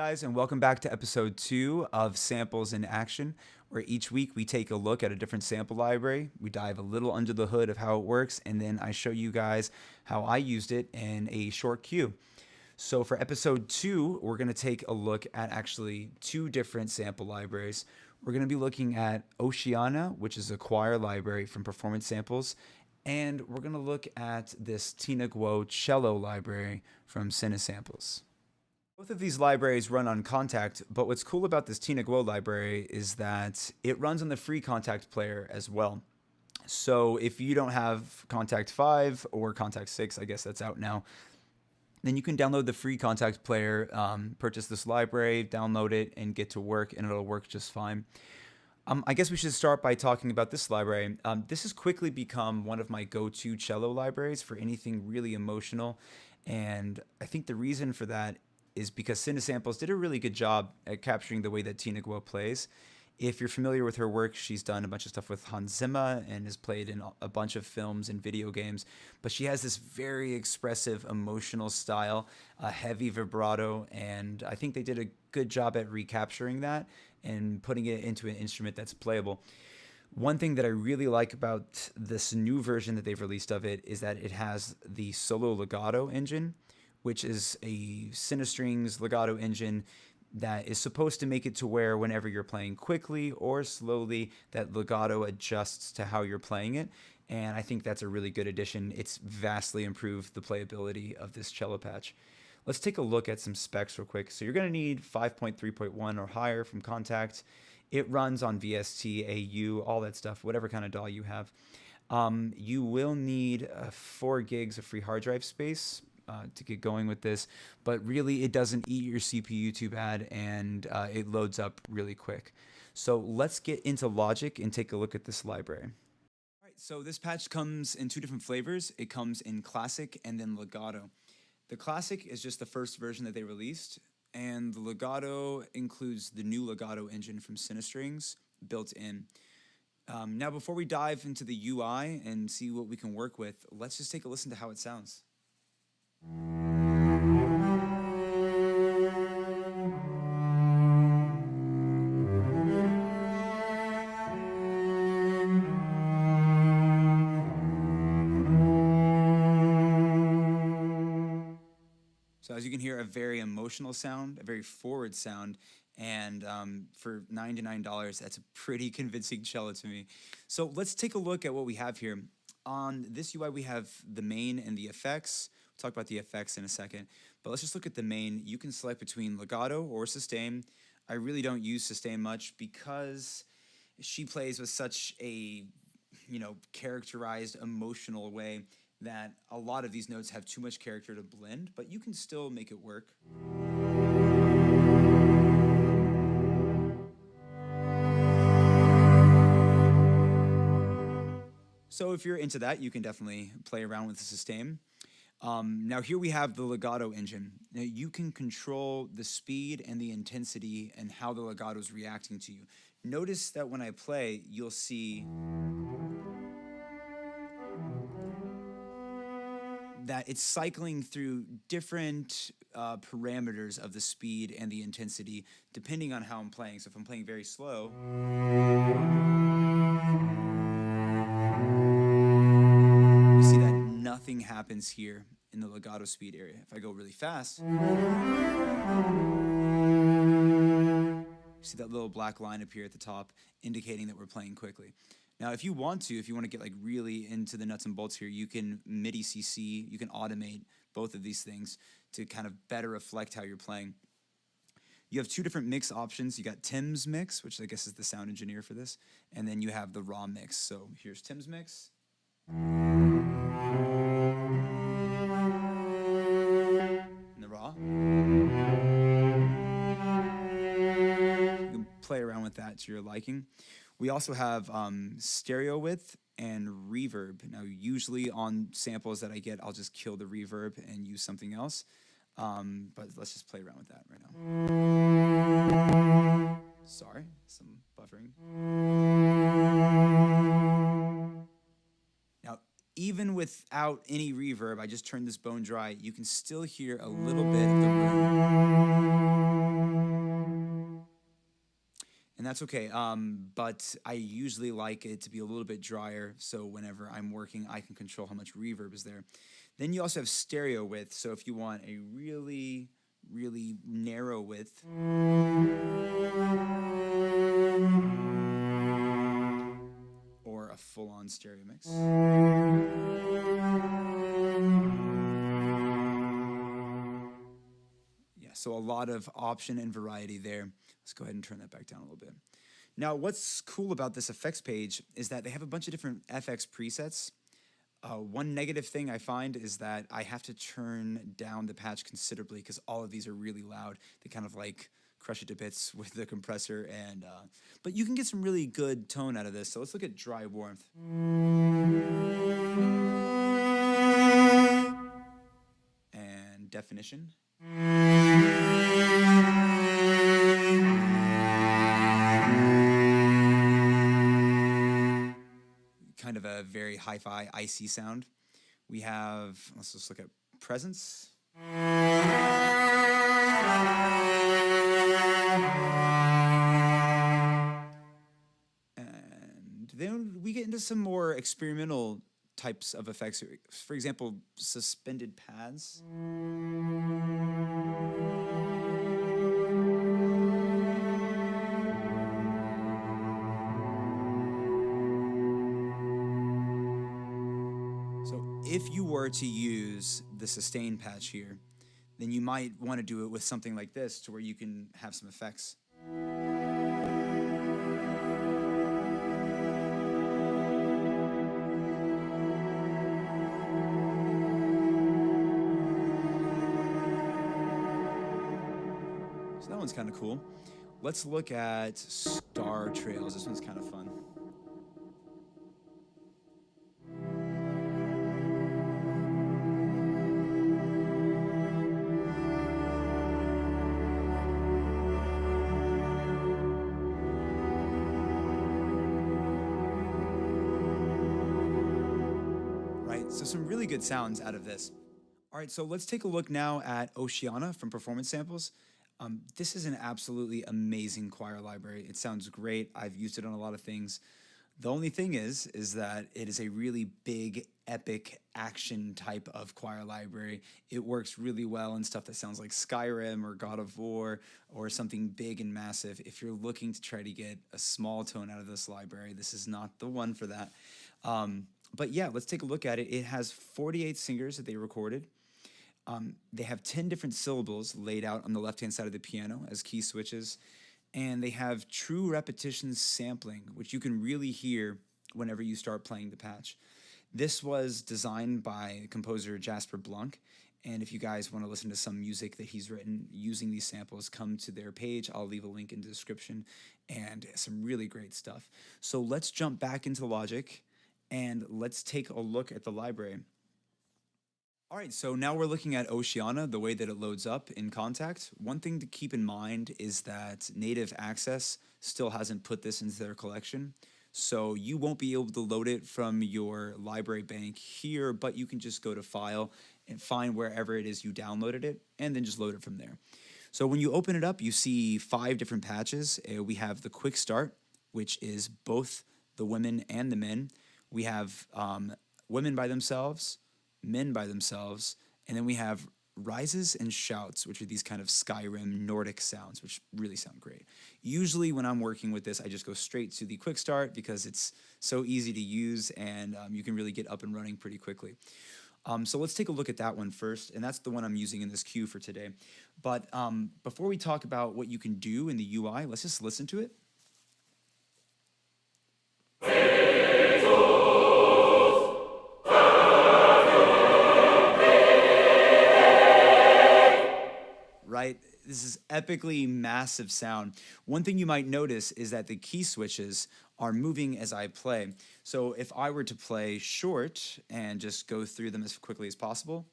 guys, and welcome back to episode 2 of Samples in Action, where each week we take a look at a different sample library. We dive a little under the hood of how it works, and then I show you guys how I used it in a short cue. So for episode 2, we're going to take a look at actually two different sample libraries. We're going to be looking at Oceania, which is a choir library from Performance Samples, and we're going to look at this Tina Guo Cello library from CineSamples. Both of these libraries run on Kontakt, but what's cool about this Tina Guo library is that it runs on the free Kontakt player as well. So if you don't have Kontakt 5 or Kontakt 6, I guess that's out now, then you can download the free Kontakt player, purchase this library, download it, and get to work, and it'll work just fine. I guess we should start by talking about this library. This has quickly become one of my go-to cello libraries for anything really emotional, and I think the reason for that is because CineSamples did a really good job at capturing the way that Tina Guo plays. If you're familiar with her work, she's done a bunch of stuff with Hans Zimmer and has played in a bunch of films and video games. But she has this very expressive, emotional style, a heavy vibrato, and I think they did a good job at recapturing that and putting it into an instrument that's playable. One thing that I really like about this new version that they've released of it is that it has the solo legato engine, which is a CineStrings legato engine that is supposed to make it to where whenever you're playing quickly or slowly, that legato adjusts to how you're playing it. And I think that's a really good addition. It's vastly improved the playability of this cello patch. Let's take a look at some specs real quick. So you're going to need 5.3.1 or higher from Kontakt. It runs on VST, AU, all that stuff, whatever kind of DAW you have. You will need 4 gigs of free hard drive space to get going with this, but really it doesn't eat your CPU too bad, and it loads up really quick. So let's get into Logic and take a look at this library. All right, so this patch comes in 2 different flavors. It comes in Classic and then Legato. The Classic is just the first version that they released, and the Legato includes the new Legato engine from CineStrings built in. Now, before we dive into the UI and see what we can work with, let's just take a listen to how it sounds. So as you can hear, a very emotional sound, a very forward sound, and for $99, that's a pretty convincing cello to me. So let's take a look at what we have here. On this UI, we have the main and the effects. We'll talk about the effects in a second, but let's just look at the main. You can select between legato or sustain. I really don't use sustain much because she plays with such a, characterized emotional way that a lot of these notes have too much character to blend, but you can still make it work. So if you're into that, you can definitely play around with the sustain. Now here we have the legato engine. Now you can control the speed and the intensity and how the legato is reacting to you. Notice that when I play, you'll see that it's cycling through different parameters of the speed and the intensity depending on how I'm playing. So if I'm playing very slow, you see that nothing happens here in the legato speed area. If I go really fast, you see that little black line appear at the top indicating that we're playing quickly. Now, if you want to get like really into the nuts and bolts here, you can MIDI CC, you can automate both of these things to kind of better reflect how you're playing. You have 2 different mix options. You got Tim's mix, which I guess is the sound engineer for this, and then you have the raw mix. So here's Tim's mix. And the raw. You can play around with that to your liking. We also have stereo width and reverb. Now, usually on samples that I get, I'll just kill the reverb and use something else. But let's just play around with that right now. Sorry, some buffering. Now, even without any reverb, I just turned this bone dry. You can still hear a little bit of the room. that's okay. But I usually like it to be a little bit drier, so whenever I'm working, I can control how much reverb is there. Then you also have stereo width, so if you want a really, really narrow width, or a full-on stereo mix. Yeah, so a lot of option and variety there. Let's go ahead and turn that back down a little bit. Now, what's cool about this effects page is that they have a bunch of different FX presets. One negative thing I find is that I have to turn down the patch considerably because all of these are really loud. They kind of like crush it to bits with the compressor, and but you can get some really good tone out of this. So let's look at dry warmth. And definition. Kind of a very hi-fi, icy sound. We have, let's just look at presence. And then we get into some more experimental types of effects. For example, suspended pads. If you were to use the sustain patch here, then you might want to do it with something like this to where you can have some effects. So that one's kind of cool. Let's look at star trails. This one's kind of fun. So some really good sounds out of this. All right, so let's take a look now at Oceania from Performance Samples. This is an absolutely amazing choir library. It sounds great. I've used it on a lot of things. The only thing is that it is a really big, epic action type of choir library. It works really well in stuff that sounds like Skyrim or God of War or something big and massive. If you're looking to try to get a small tone out of this library, this is not the one for that. But yeah, let's take a look at it. It has 48 singers that they recorded. They have 10 different syllables laid out on the left-hand side of the piano as key switches. And they have true repetition sampling, which you can really hear whenever you start playing the patch. This was designed by composer Jasper Blanc. And if you guys want to listen to some music that he's written using these samples, come to their page. I'll leave a link in the description. And some really great stuff. So let's jump back into Logic. And let's take a look at the library. All right, so now we're looking at Oceania, the way that it loads up in Contact. One thing to keep in mind is that Native Access still hasn't put this into their collection. So you won't be able to load it from your library bank here, but you can just go to File and find wherever it is you downloaded it, and then just load it from there. So when you open it up, you see 5 different patches. We have the Quick Start, which is both the women and the men. We have women by themselves, men by themselves, and then we have rises and shouts, which are these kind of Skyrim Nordic sounds, which really sound great. Usually when I'm working with this, I just go straight to the Quick Start because it's so easy to use and you can really get up and running pretty quickly. So let's take a look at that one first, and that's the one I'm using in this cue for today. But before we talk about what you can do in the UI, let's just listen to it. Right? This is epically massive sound. One thing you might notice is that the key switches are moving as I play. So if I were to play short and just go through them as quickly as possible,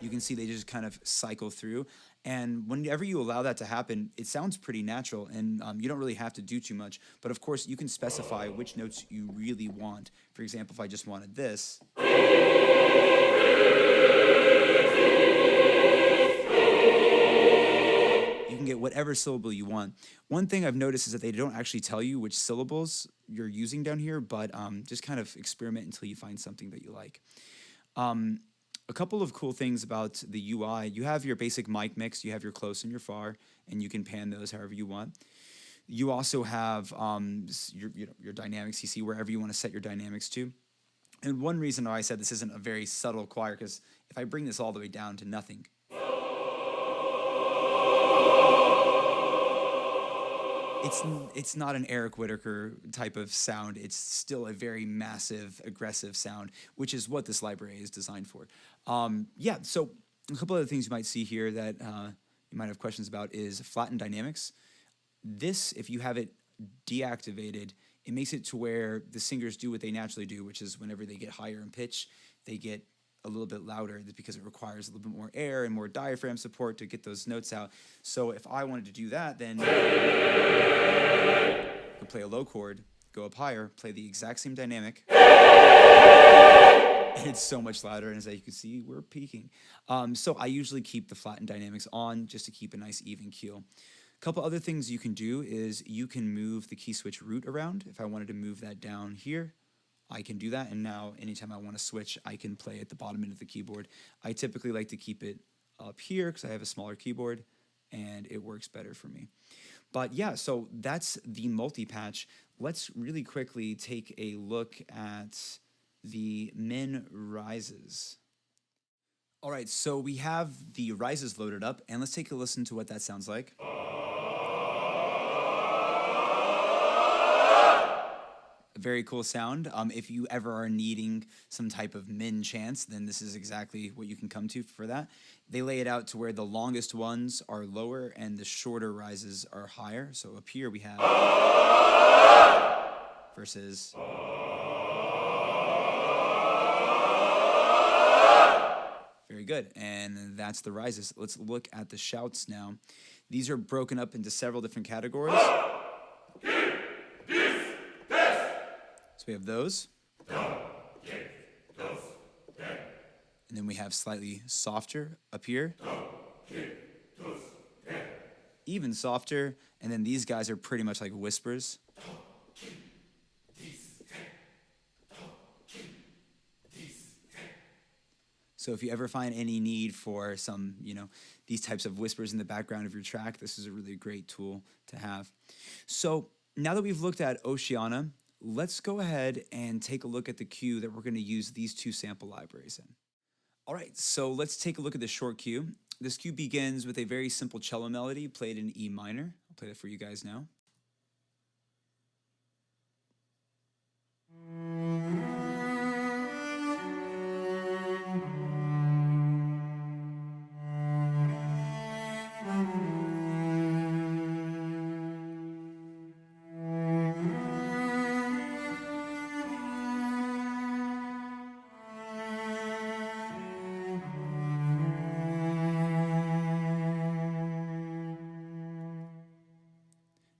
you can see they just kind of cycle through. And whenever you allow that to happen, it sounds pretty natural, and you don't really have to do too much. But of course, you can specify which notes you really want. For example, if I just wanted this, get whatever syllable you want. One thing I've noticed is that they don't actually tell you which syllables you're using down here, but just kind of experiment until you find something that you like. A couple of cool things about the UI, you have your basic mic mix, you have your close and your far, and you can pan those however you want. You also have your dynamics. You see wherever you want to set your dynamics to. And one reason why I said this isn't a very subtle choir, because if I bring this all the way down to nothing, it's not an Eric Whitacre type of sound. It's still a very massive, aggressive sound, which is what this library is designed for. Yeah, so a couple other things you might see here that you might have questions about is flatten dynamics. This, if you have it deactivated, it makes it to where the singers do what they naturally do, which is whenever they get higher in pitch, they get a little bit louder because it requires a little bit more air and more diaphragm support to get those notes out. So if I wanted to do that, then I could play a low chord, go up higher, play the exact same dynamic, and it's so much louder. And as you can see, we're peaking. So I usually keep the flattened dynamics on just to keep a nice even keel. A couple other things you can do is you can move the key switch root around. If I wanted to move that down here, I can do that, and now anytime I want to switch, I can play at the bottom end of the keyboard. I typically like to keep it up here because I have a smaller keyboard, and it works better for me. But yeah, so that's the multi-patch. Let's really quickly take a look at the min rises. All right, so we have the rises loaded up, and let's take a listen to what that sounds like. Very cool sound. If you ever are needing some type of min chants, then this is exactly what you can come to for that. They lay it out to where the longest ones are lower and the shorter rises are higher. So up here we have versus very good. And that's the rises. Let's look at the shouts now. These are broken up into several different categories. So we have those. And then we have slightly softer up here. Even softer. And then these guys are pretty much like whispers. So if you ever find any need for some, these types of whispers in the background of your track, this is a really great tool to have. So now that we've looked at Oceania, let's go ahead and take a look at the cue that we're going to use these two sample libraries in. All right, so let's take a look at the short cue. This cue begins with a very simple cello melody played in E minor. I'll play that for you guys now.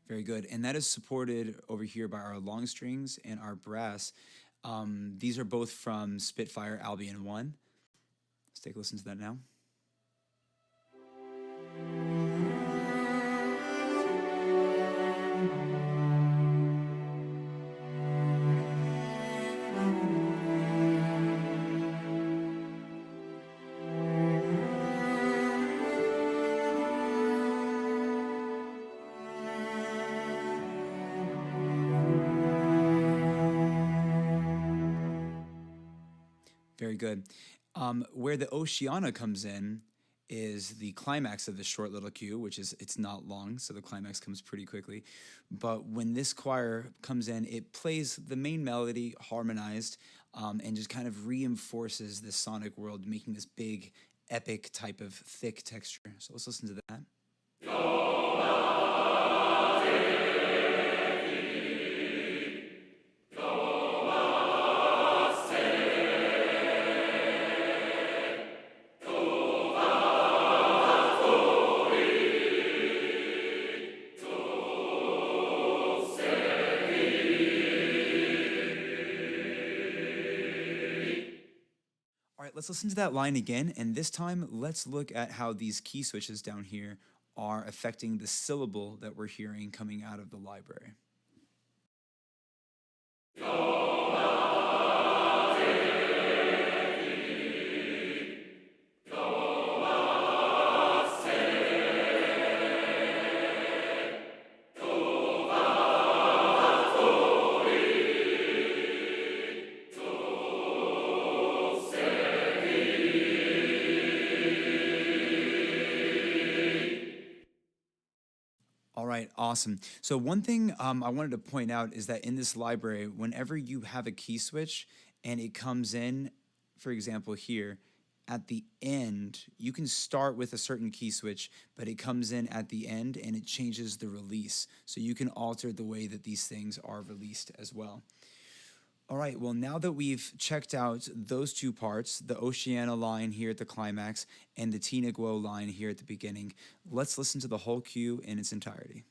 Very good. And that is supported over here by our long strings and our brass. These are both from Spitfire Albion 1. Let's take a listen to that now. Very good. Where the Oceania comes in is the climax of this short little cue, which is, it's not long, so the climax comes pretty quickly. But when this choir comes in, it plays the main melody harmonized and just kind of reinforces the sonic world, making this big, epic type of thick texture. So let's listen to that. All right, let's listen to that line again, and this time let's look at how these key switches down here are affecting the syllable that we're hearing coming out of the library. All right, awesome. So one thing I wanted to point out is that in this library, whenever you have a key switch and it comes in, for example, here, at the end, you can start with a certain key switch, but it comes in at the end and it changes the release. So you can alter the way that these things are released as well. All right, well, now that we've checked out those two parts, the Oceania line here at the climax and the Tina Guo line here at the beginning, let's listen to the whole cue in its entirety.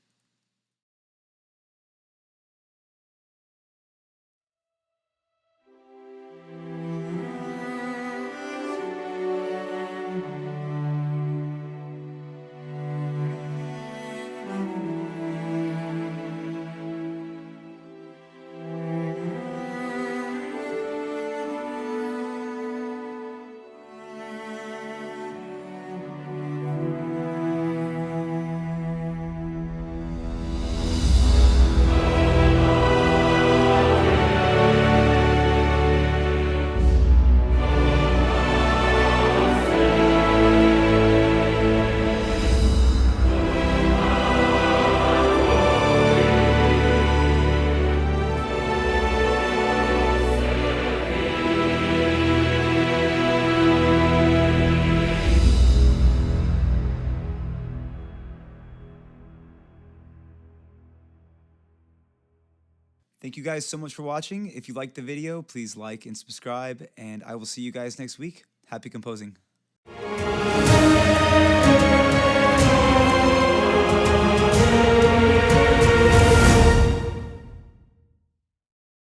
Thank you guys so much for watching. If you liked the video, please like and subscribe, and I will see you guys next week. Happy composing.